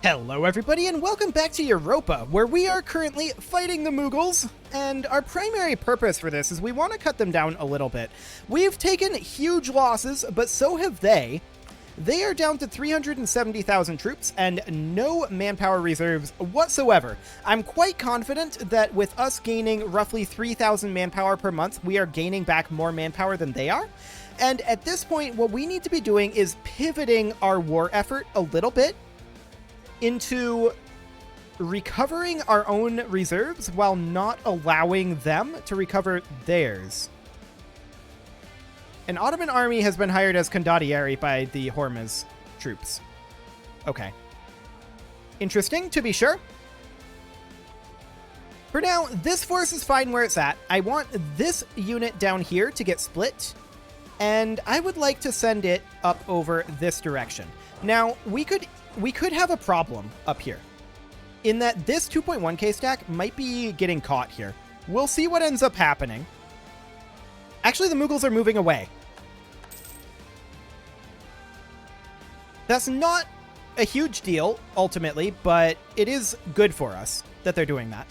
Hello everybody and welcome back to Europa, where we are currently fighting the Mughals, and our primary purpose for this is we want to cut them down a little bit. We've taken huge losses, but so have they. They are down to 370,000 troops and no manpower reserves whatsoever. I'm quite confident that with us gaining roughly 3,000 manpower per month, we are gaining back more manpower than they are. And at this point, what we need to be doing is pivoting our war effort a little bit into recovering our own reserves while not allowing them to recover theirs. An Ottoman army has been hired as condottieri by the Hormuz troops. Okay. Interesting, to be sure. For now, this force is fine where it's at. I want this unit down here to get split, and I would like to send it up over this direction. Now, we could have a problem up here, in that this 2.1k stack might be getting caught here. We'll see what ends up happening. Actually, the Mughals are moving away. That's not a huge deal, ultimately, but it is good for us that they're doing that.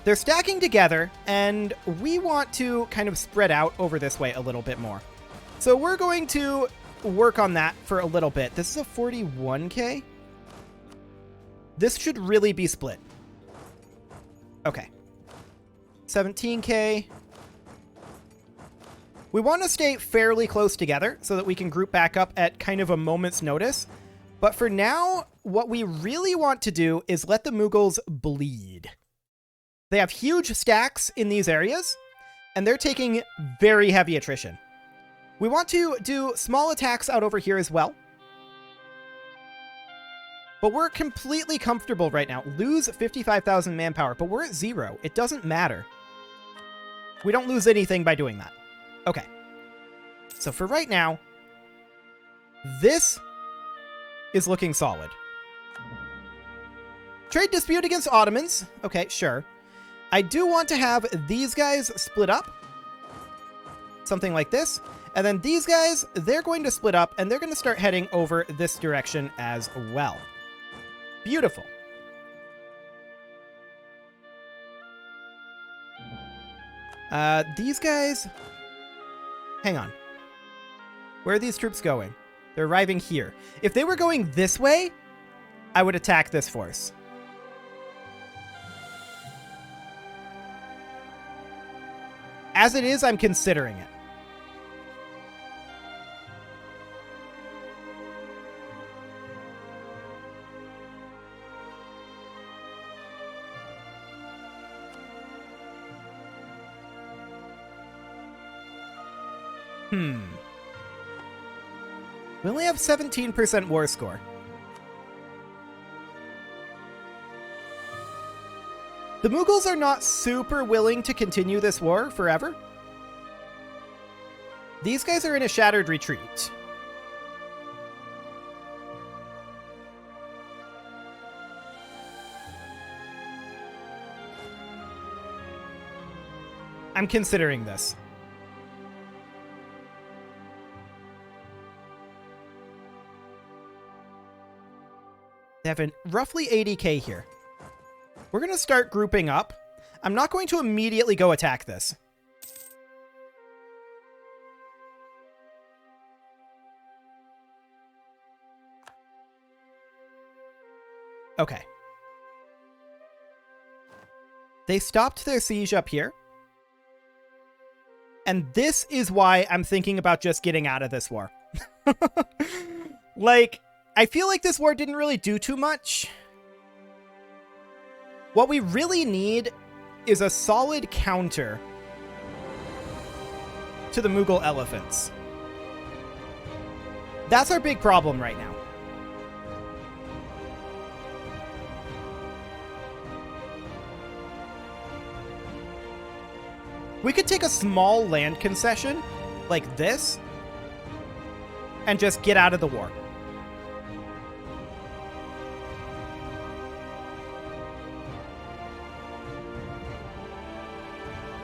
They're stacking together, and we want to kind of spread out over this way a little bit more. So we're going to work on that for a little bit. This is a 41k. This should really be split. Okay. 17k. We want to stay fairly close together so that we can group back up at kind of a moment's notice. But for now, what we really want to do is let the Mughals bleed. They have huge stacks in these areas, and they're taking very heavy attrition. We want to do small attacks out over here as well. But we're completely comfortable right now. Lose 55,000 manpower, but we're at 0. It doesn't matter. We don't lose anything by doing that. Okay. So for right now, this is looking solid. Trade dispute against Ottomans. Okay, sure. I do want to have these guys split up. Something like this. And then these guys, they're going to split up, and they're going to start heading over this direction as well. Beautiful. These guys... Hang on. Where are these troops going? They're arriving here. If they were going this way, I would attack this force. As it is, I'm considering it. We only have 17% war score. The Mughals are not super willing to continue this war forever. These guys are in a shattered retreat. I'm considering this. They have roughly 80k here. We're going to start grouping up. I'm not going to immediately go attack this. Okay. They stopped their siege up here. And this is why I'm thinking about just getting out of this war. Like, I feel like this war didn't really do too much. What we really need is a solid counter to the Mughal elephants. That's our big problem right now. We could take a small land concession, like this, and just get out of the war.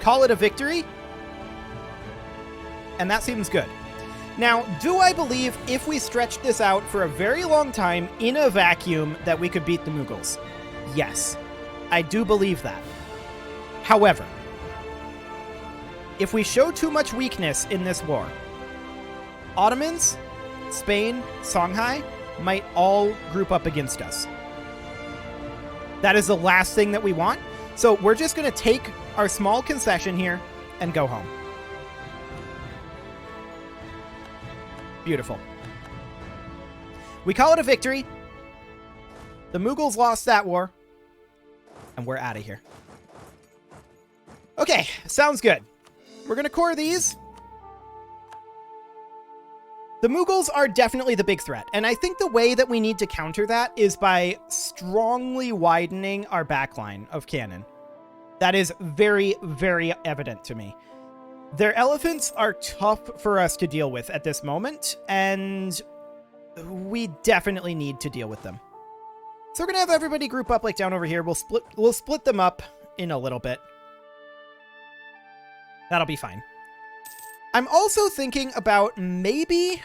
Call it a victory, and that seems good. Now, do I believe if we stretched this out for a very long time in a vacuum that we could beat the Mughals? Yes, I do believe that. However, if we show too much weakness in this war, Ottomans, Spain, Songhai might all group up against us. That is the last thing that we want. So we're just going to take our small concession here and go home. Beautiful. We call it a victory. The Mughals lost that war. And we're out of here. Okay, sounds good. We're going to core these. The Mughals are definitely the big threat, and I think the way that we need to counter that is by strongly widening our backline of cannon. That is very, very evident to me. Their elephants are tough for us to deal with at this moment, and we definitely need to deal with them. So we're going to have everybody group up like down over here. We'll split them up in a little bit. That'll be fine. I'm also thinking about maybe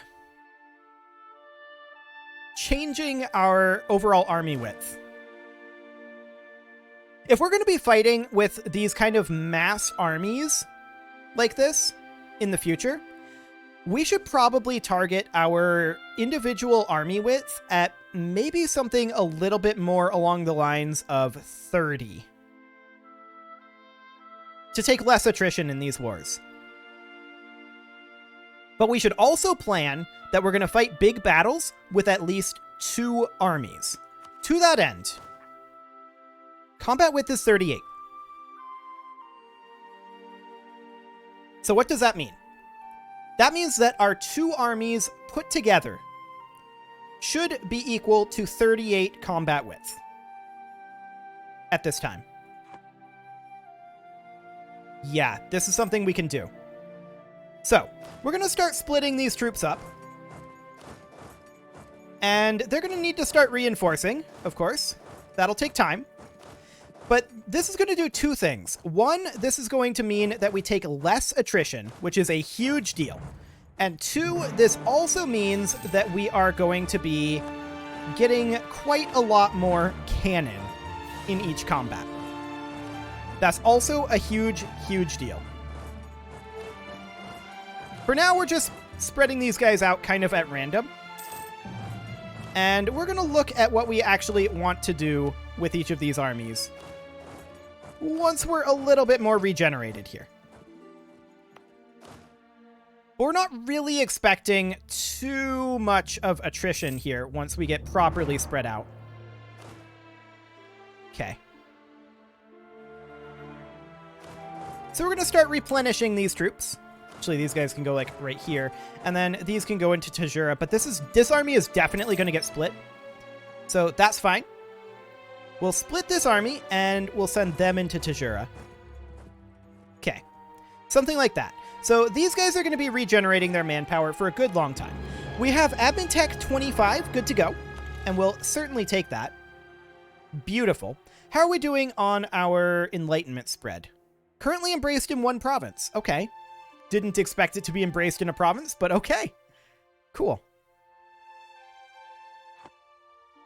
changing our overall army width. If we're going to be fighting with these kind of mass armies like this in the future, we should probably target our individual army width at maybe something a little bit more along the lines of 30 to take less attrition in these wars. But we should also plan that we're going to fight big battles with at least 2 armies. To that end, combat width is 38. So what does that mean? That means that our 2 armies put together should be equal to 38 combat width at this time. Yeah, this is something we can do. So, we're going to start splitting these troops up. And they're going to need to start reinforcing, of course. That'll take time. But this is going to do 2 things. One, this is going to mean that we take less attrition, which is a huge deal. And 2, this also means that we are going to be getting quite a lot more cannon in each combat. That's also a huge, huge deal. For now, we're just spreading these guys out kind of at random. And we're going to look at what we actually want to do with each of these armies once we're a little bit more regenerated here. But we're not really expecting too much of attrition here once we get properly spread out. Okay. So we're going to start replenishing these troops. Actually, these guys can go like right here, and then these can go into Tajura, but this army is definitely going to get split. So that's fine. We'll split this army and we'll send them into Tajura. Okay. Something like that. So these guys are going to be regenerating their manpower for a good long time. We have Admin Tech 25 good to go, and we'll certainly take that. Beautiful. How are we doing on our Enlightenment spread? Currently embraced in 1 province. Okay. Didn't expect it to be embraced in a province, but okay. Cool.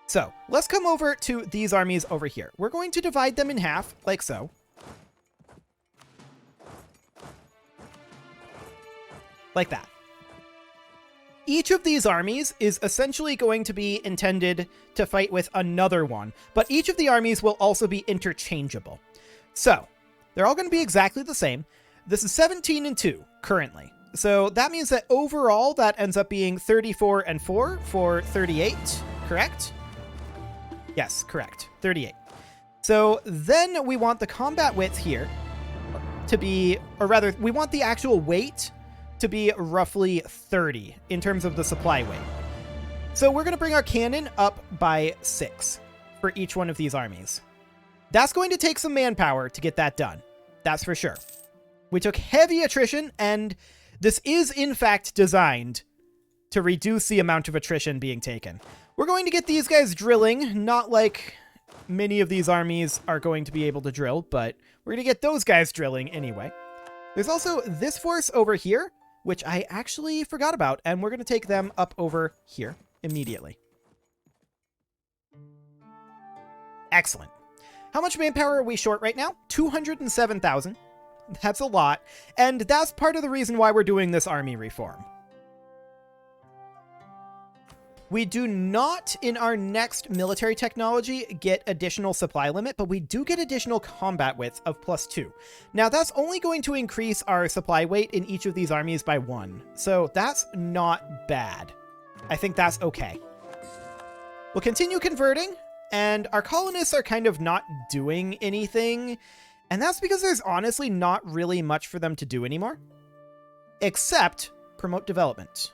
So, let's come over to these armies over here. We're going to divide them in half, like so. Like that. Each of these armies is essentially going to be intended to fight with another one, but each of the armies will also be interchangeable. So, they're all going to be exactly the same. This is 17 and 2 currently. So that means that overall that ends up being 34 and 4 for 38, correct? Yes, correct. 38. So then we want the combat width here to be, or rather, we want the actual weight to be roughly 30 in terms of the supply weight. So we're going to bring our cannon up by 6 for each one of these armies. That's going to take some manpower to get that done. That's for sure. We took heavy attrition, and this is, in fact, designed to reduce the amount of attrition being taken. We're going to get these guys drilling, not like many of these armies are going to be able to drill, but we're going to get those guys drilling anyway. There's also this force over here which I actually forgot about, and we're going to take them up over here immediately. Excellent. How much manpower are we short right now? 207,000. That's a lot, and that's part of the reason why we're doing this army reform. We do not, in our next military technology, get additional supply limit, but we do get additional combat width of +2. Now, that's only going to increase our supply weight in each of these armies by 1, so that's not bad. I think that's okay. We'll continue converting, and our colonists are kind of not doing anything, and that's because there's honestly not really much for them to do anymore, except promote development.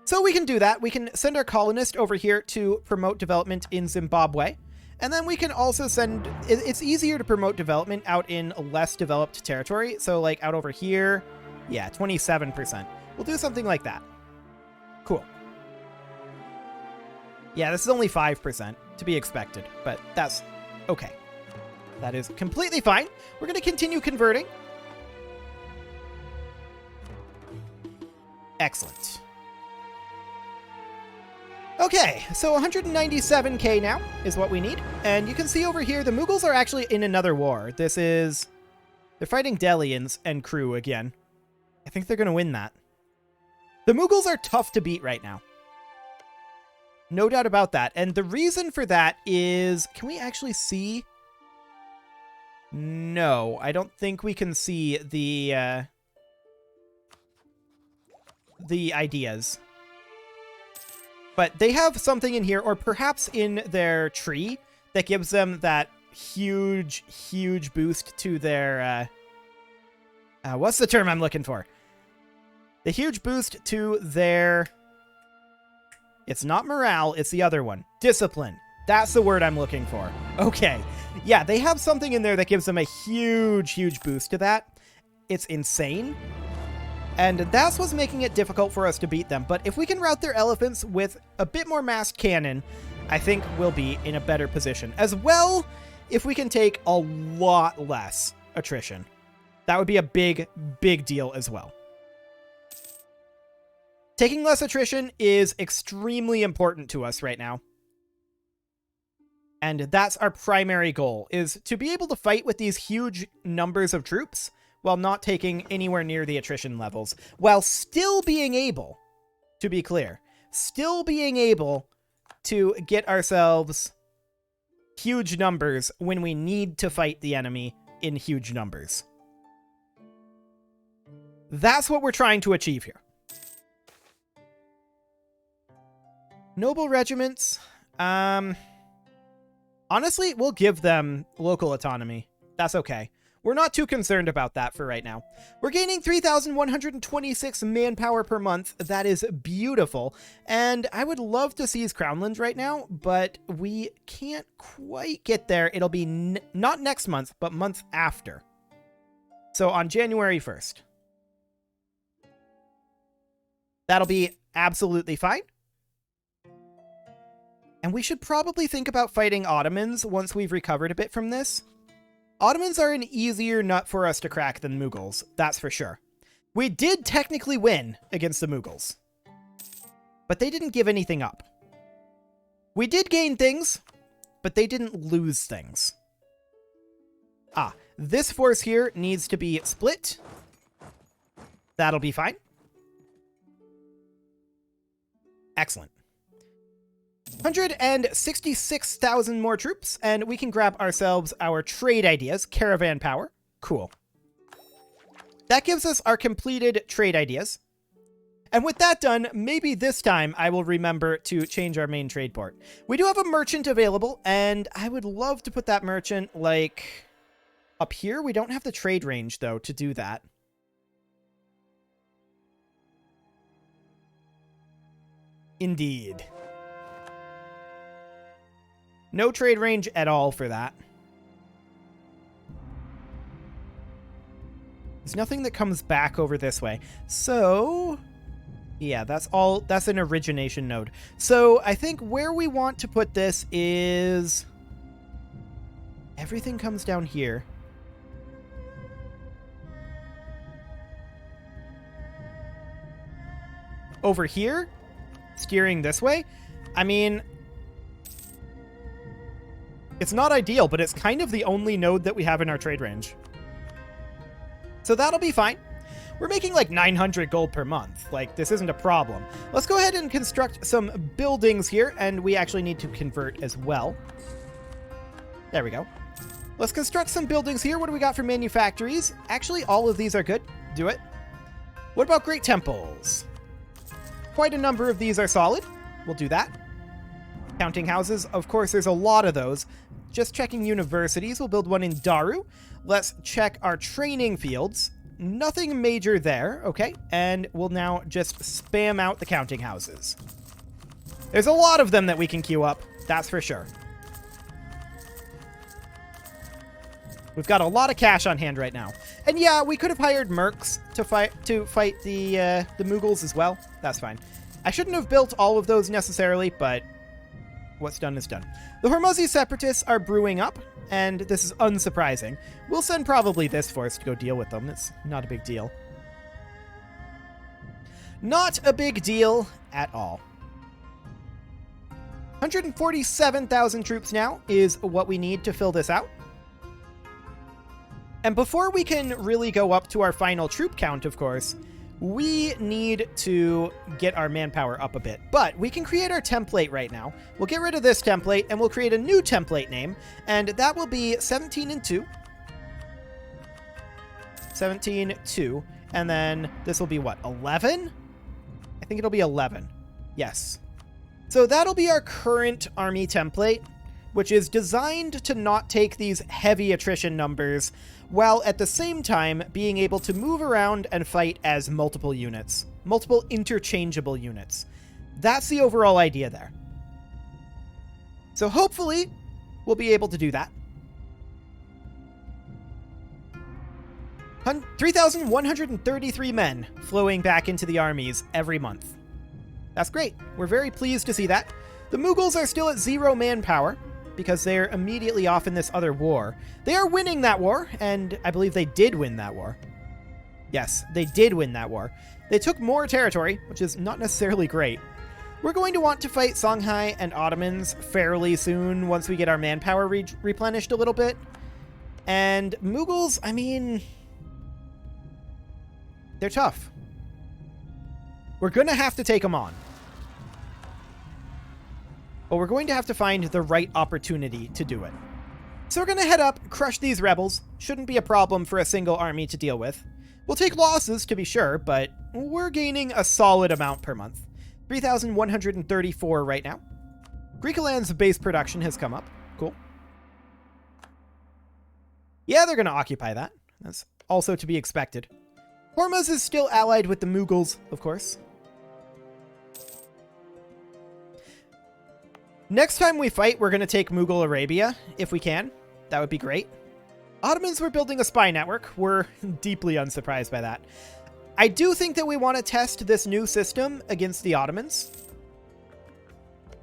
So we can do that. We can send our colonist over here to promote development in Zimbabwe. And then we can also send... It's easier to promote development out in less developed territory. So like out over here, yeah, 27%. We'll do something like that. Cool. Yeah, this is only 5% to be expected, but that's okay. That is completely fine. We're going to continue converting. Excellent. Okay, so 197k now is what we need. And you can see over here, the Mughals are actually in another war. This is... They're fighting Delians and crew again. I think they're going to win that. The Mughals are tough to beat right now. No doubt about that. And the reason for that is... Can we actually see? No, I don't think we can see the ideas. But they have something in here, or perhaps in their tree, that gives them that huge, huge boost to their... what's the term I'm looking for? The huge boost to their... It's not morale, it's the other one. Discipline. That's the word I'm looking for. Okay. Yeah, they have something in there that gives them a huge, huge boost to that. It's insane. And that's what's making it difficult for us to beat them. But if we can rout their elephants with a bit more massed cannon, I think we'll be in a better position. As well, if we can take a lot less attrition. That would be a big, big deal as well. Taking less attrition is extremely important to us right now. And that's our primary goal, is to be able to fight with these huge numbers of troops while not taking anywhere near the attrition levels, while still being able, to be clear, still being able to get ourselves huge numbers when we need to fight the enemy in huge numbers. That's what we're trying to achieve here. Noble regiments, honestly, we'll give them local autonomy. That's okay. We're not too concerned about that for right now. We're gaining 3,126 manpower per month. That is beautiful. And I would love to seize Crownlands right now, but we can't quite get there. It'll be not next month, but month after. So on January 1st. That'll be absolutely fine. And we should probably think about fighting Ottomans once we've recovered a bit from this. Ottomans are an easier nut for us to crack than Mughals, that's for sure. We did technically win against the Mughals, but they didn't give anything up. We did gain things, but they didn't lose things. Ah, this force here needs to be split. That'll be fine. Excellent. 166,000 more troops, and we can grab ourselves our trade ideas, caravan power. Cool. That gives us our completed trade ideas. And with that done, maybe this time I will remember to change our main trade port. We do have a merchant available, and I would love to put that merchant, like, up here. We don't have the trade range, though, to do that. Indeed. No trade range at all for that. There's nothing that comes back over this way. So, yeah, that's an origination node. So I think where we want to put this is... Everything comes down here. over here, steering this way. I mean, it's not ideal, but it's kind of the only node that we have in our trade range. So that'll be fine. We're making like 900 gold per month. Like, this isn't a problem. Let's go ahead and construct some buildings here, and we actually need to convert as well. There we go. Let's construct some buildings here. What do we got for manufactories? Actually, all of these are good. Do it. What about great temples? Quite a number of these are solid. We'll do that. Counting houses. Of course, there's a lot of those. Just checking universities. We'll build one in Daru. Let's check our training fields. Nothing major there. Okay. And we'll now just spam out the counting houses. There's a lot of them that we can queue up. That's for sure. We've got a lot of cash on hand right now. And yeah, we could have hired mercs to fight the Mughals as well. That's fine. I shouldn't have built all of those necessarily, but what's done is done. The Hormozi separatists are brewing up, and this is unsurprising. We'll send probably this force to go deal with them. It's not a big deal. Not a big deal at all. 147,000 troops now is what we need to fill this out. And before we can really go up to our final troop count, of course, we need to get our manpower up a bit. But we can create our template right now. We'll get rid of this template, and we'll create a new template name, and that will be 17 and 2. 17, 2. And then this will be what, 11? I think it'll be 11. Yes. So that'll be our current army template, which is designed to not take these heavy attrition numbers, while at the same time being able to move around and fight as multiple units, multiple interchangeable units. That's the overall idea there. So hopefully we'll be able to do that. 3,133 men flowing back into the armies every month. That's great. We're very pleased to see that. The Mughals are still at 0 manpower, because they're immediately off in this other war. They are winning that war, and I believe they did win that war. Yes, they did win that war. They took more territory, which is not necessarily great. We're going to want to fight Songhai and Ottomans fairly soon once we get our manpower replenished a little bit. And Mughals, I mean, they're tough. We're going to have to take them on. But we're going to have to find the right opportunity to do it. So we're going to head up, crush these rebels. Shouldn't be a problem for a single army to deal with. We'll take losses, to be sure, but we're gaining a solid amount per month. 3,134 right now. Greekaland's base production has come up. Cool. Yeah, they're going to occupy that. That's also to be expected. Hormuz is still allied with the Mughals, of course. Next time we fight, we're going to take Mughal Arabia, if we can. That would be great. Ottomans were building a spy network. We're deeply unsurprised by that. I do think that we want to test this new system against the Ottomans.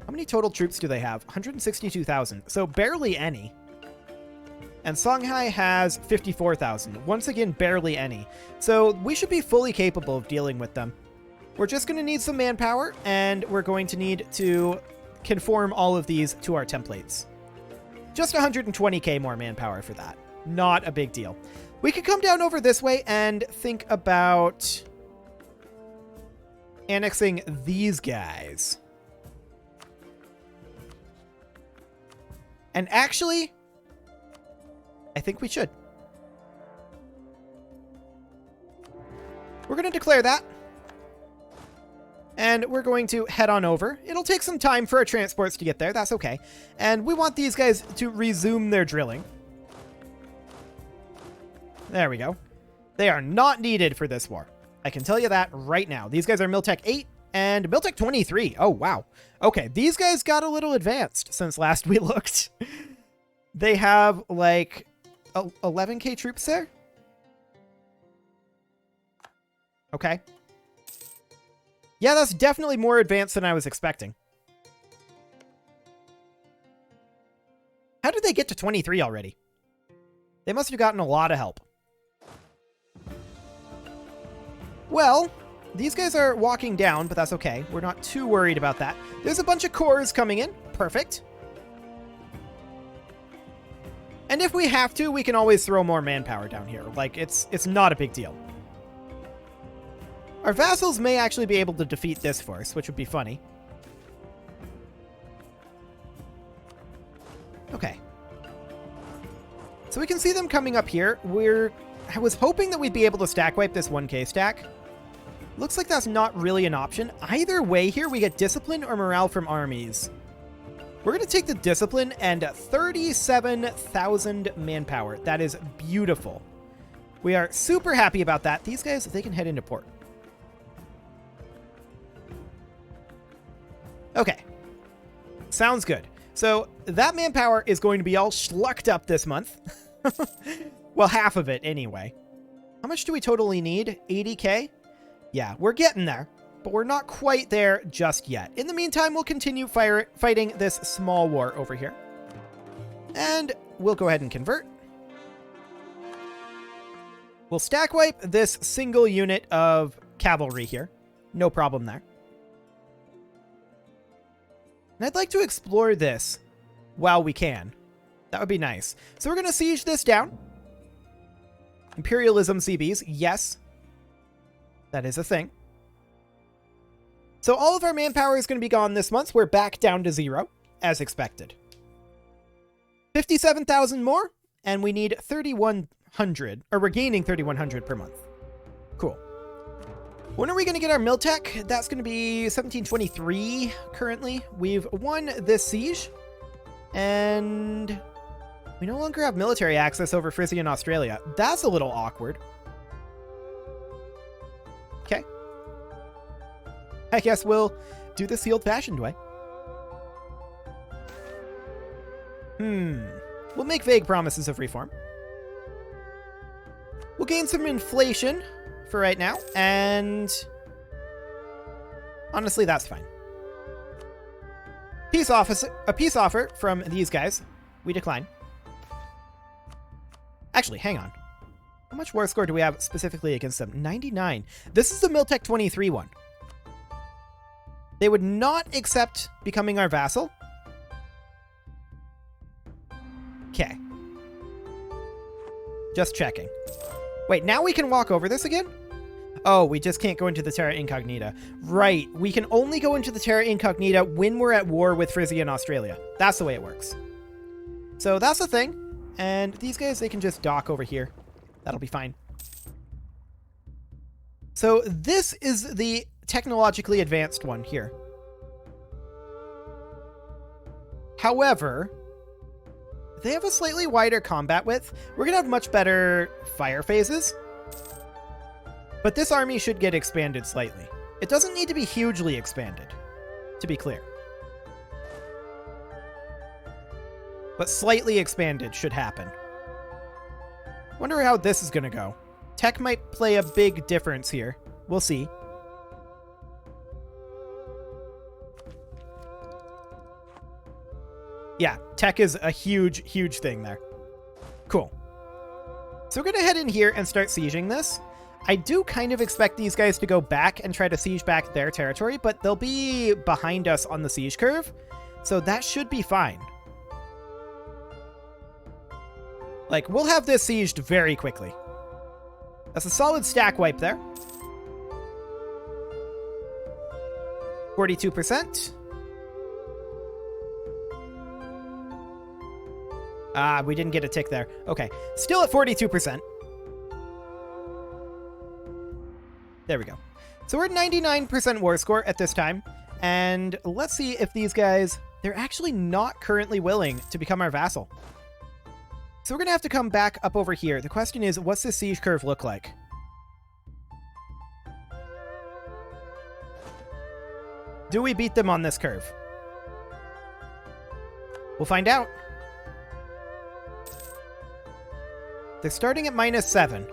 How many total troops do they have? 162,000. So barely any. And Songhai has 54,000. Once again, barely any. So we should be fully capable of dealing with them. We're just going to need some manpower, and we're going to need to conform all of these to our templates. Just 120k more manpower for that. Not a big deal. We could come down over this way and think about annexing these guys. And actually, I think we should. We're going to declare that. And we're going to head on over. It'll take some time for our transports to get there. That's okay. And we want these guys to resume their drilling. There we go. They are not needed for this war. I can tell you that right now. These guys are Miltech 8 and Miltech 23. Oh, wow. Okay, these guys got a little advanced since last we looked. They have, like, 11k troops there? Okay. Yeah, that's definitely more advanced than I was expecting. How did they get to 23 already? They must have gotten a lot of help. Well, these guys are walking down, but that's okay. We're not too worried about that. There's a bunch of cores coming in. Perfect. And if we have to, we can always throw more manpower down here. Like, it's not a big deal. Our vassals may actually be able to defeat this force, which would be funny. Okay. So we can see them coming up here. I was hoping that we'd be able to stack wipe this 1k stack. Looks like that's not really an option. Either way here, we get discipline or morale from armies. We're going to take the discipline and 37,000 manpower. That is beautiful. We are super happy about that. These guys, they can head into port. Okay. Sounds good. So that manpower is going to be all schlucked up this month. Well, half of it anyway. How much do we totally need? 80k? Yeah, we're getting there. But we're not quite there just yet. In the meantime, we'll continue fighting this small war over here. And we'll go ahead and convert. We'll stack wipe this single unit of cavalry here. No problem there. And I'd like to explore this while we can. That would be nice. So we're going to siege this down. Imperialism CBs, yes. That is a thing. So all of our manpower is going to be gone this month. We're back down to 0, as expected. 57,000 more, and we need 3,100, or we're gaining 3,100 per month. Cool. When are we going to get our mill tech? That's going to be 1723 currently. We've won this siege, and we no longer have military access over Frisia and Australia. That's a little awkward. Okay. I guess we'll do this the old-fashioned way. We'll make vague promises of reform. We'll gain some inflation for right now, and honestly, that's fine. A peace offer from these guys. We decline. Actually, hang on. How much war score do we have specifically against them? 99. This is the Miltech 23 one. They would not accept becoming our vassal. Okay. Just checking. Wait, now we can walk over this again? Oh, we just can't go into the Terra Incognita. Right, we can only go into the Terra Incognita when we're at war with Frisia and Australia. That's the way it works. So that's the thing. And these guys, they can just dock over here. That'll be fine. So this is the technologically advanced one here. However, they have a slightly wider combat width. We're going to have much better fire phases. But this army should get expanded slightly. It doesn't need to be hugely expanded, to be clear. But slightly expanded should happen. Wonder how this is going to go. Tech might play a big difference here. We'll see. Yeah, tech is a huge, huge thing there. Cool. So we're going to head in here and start sieging this. I do kind of expect these guys to go back and try to siege back their territory, but they'll be behind us on the siege curve, so that should be fine. Like, we'll have this sieged very quickly. That's a solid stack wipe there. 42%. Ah, we didn't get a tick there. Okay, still at 42%. There we go. So we're at 99% war score at this time. And let's see if these guys, they're actually not currently willing to become our vassal. So we're going to have to come back up over here. The question is, what's this siege curve look like? Do we beat them on this curve? We'll find out. They're starting at -7.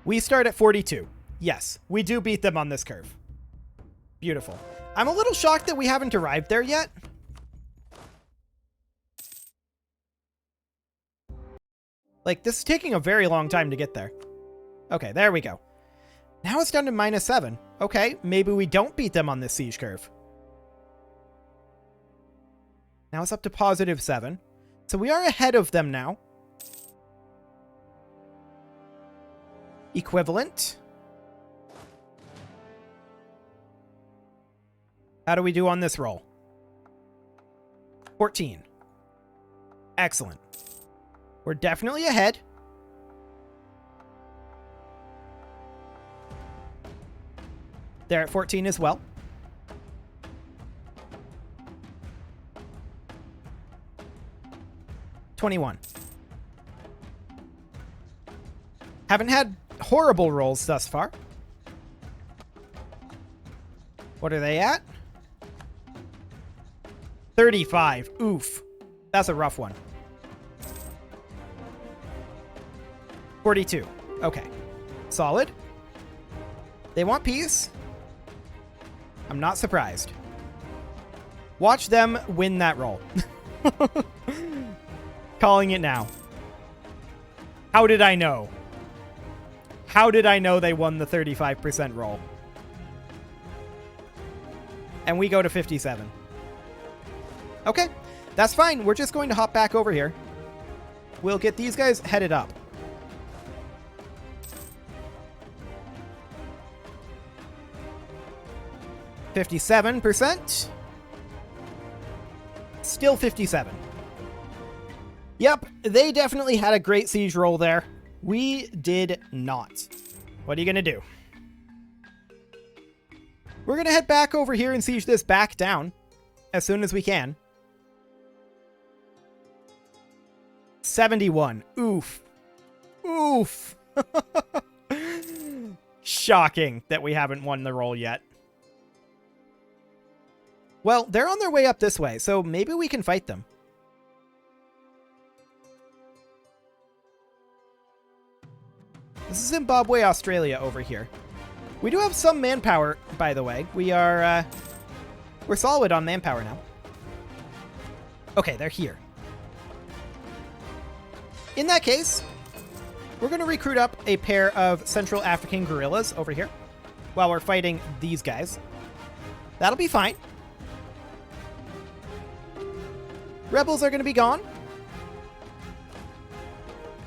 We start at 42. Yes, we do beat them on this curve. Beautiful. I'm a little shocked that we haven't arrived there yet. Like, this is taking a very long time to get there. Okay, there we go. Now it's down to -7. Okay, maybe we don't beat them on this siege curve. Now it's up to +7. So we are ahead of them now. Equivalent. How do we do on this roll? 14. Excellent. We're definitely ahead. They're at 14 as well. $21. Haven't had horrible rolls thus far. What are they at? 35. Oof. That's a rough one. 42. Okay. Solid. They want peace. I'm not surprised. Watch them win that roll. Calling it now. How did I know? How did I know they won the 35% roll? And we go to 57. Okay, that's fine. We're just going to hop back over here. We'll get these guys headed up. %. Still 57. Yep, they definitely had a great siege roll there. We did not. What are you going to do? We're going to head back over here and siege this back down as soon as we can. 71. Oof. Oof. Shocking that we haven't won the roll yet. Well, they're on their way up this way, so maybe we can fight them. This is Zimbabwe, Australia over here. We do have some manpower, by the way. We're solid on manpower now. Okay, they're here. In that case, we're going to recruit up a pair of Central African guerrillas over here while we're fighting these guys. That'll be fine. Rebels are going to be gone.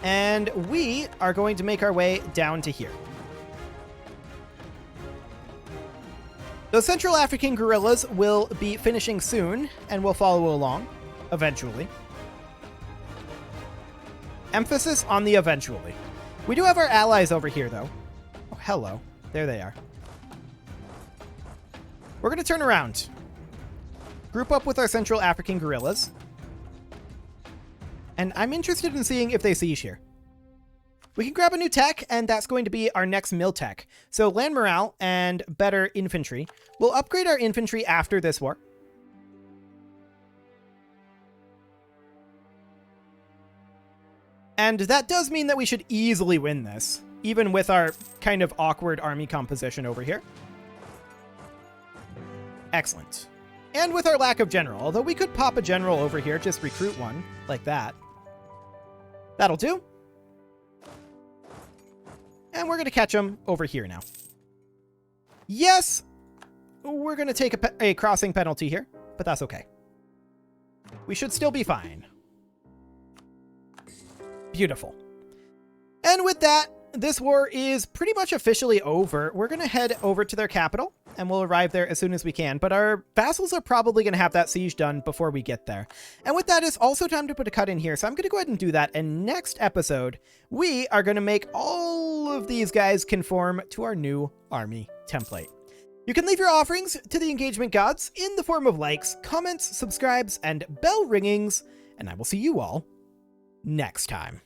And we are going to make our way down to here. Those Central African guerrillas will be finishing soon, and will follow along, eventually. Emphasis on the eventually. We do have our allies over here, though. Oh, hello. There they are. We're going to turn around. Group up with our Central African guerrillas. And I'm interested in seeing if they siege here. We can grab a new tech, and that's going to be our next mill tech. So land morale and better infantry. We'll upgrade our infantry after this war. And that does mean that we should easily win this, even with our kind of awkward army composition over here. Excellent. And with our lack of general, although we could pop a general over here, just recruit one, like that. That'll do. And we're going to catch them over here now. Yes, we're going to take a crossing penalty here, but that's okay. We should still be fine. Beautiful. And with that, this war is pretty much officially over. We're going to head over to their capital, and we'll arrive there as soon as we can. But our vassals are probably going to have that siege done before we get there. And with that, it's also time to put a cut in here. So I'm going to go ahead and do that. And next episode, we are going to make all of these guys conform to our new army template. You can leave your offerings to the engagement gods in the form of likes, comments, subscribes, and bell ringings. And I will see you all next time.